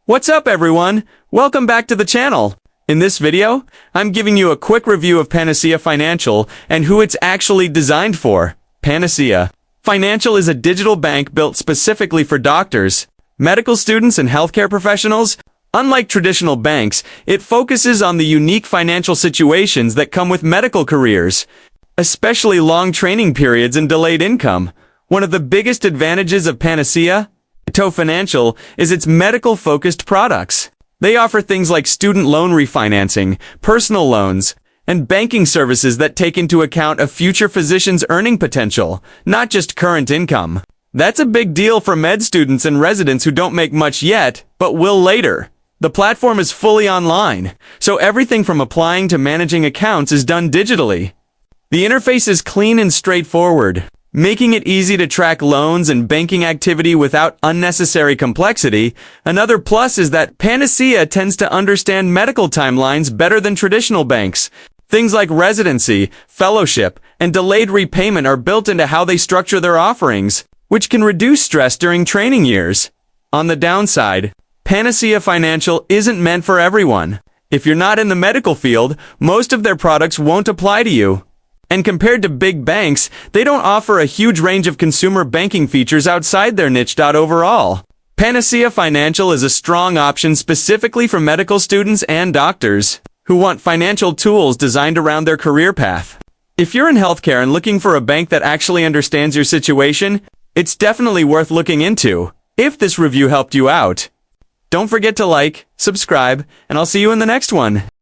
What's up everyone? Welcome back to the channel. In this video, I'm giving you a quick review of Panacea Financial and who it's actually designed for. Panacea Financial is a digital bank built specifically for doctors, medical students, and healthcare professionals. Unlike traditional banks, it focuses on the unique financial situations that come with medical careers, especially long training periods and delayed income. One of the biggest advantages of Panacea Financial is its medical-focused products. They offer things like student loan refinancing, personal loans, and banking services that take into account a future physician's earning potential, not just current income. That's a big deal for med students and residents who don't make much yet, but will later. The platform is fully online, so everything from applying to managing accounts is done digitally. The interface is clean and straightforward, making it easy to track loans and banking activity without unnecessary complexity. Another plus is that Panacea tends to understand medical timelines better than traditional banks. Things like residency, fellowship, and delayed repayment are built into how they structure their offerings, which can reduce stress during training years. On the downside, Panacea Financial isn't meant for everyone. If you're not in the medical field, most of their products won't apply to you. And compared to big banks, they don't offer a huge range of consumer banking features outside their niche. Overall, Panacea Financial is a strong option specifically for medical students and doctors who want financial tools designed around their career path. If you're in healthcare and looking for a bank that actually understands your situation, it's definitely worth looking into. If this review helped you out, don't forget to like, subscribe, and I'll see you in the next one.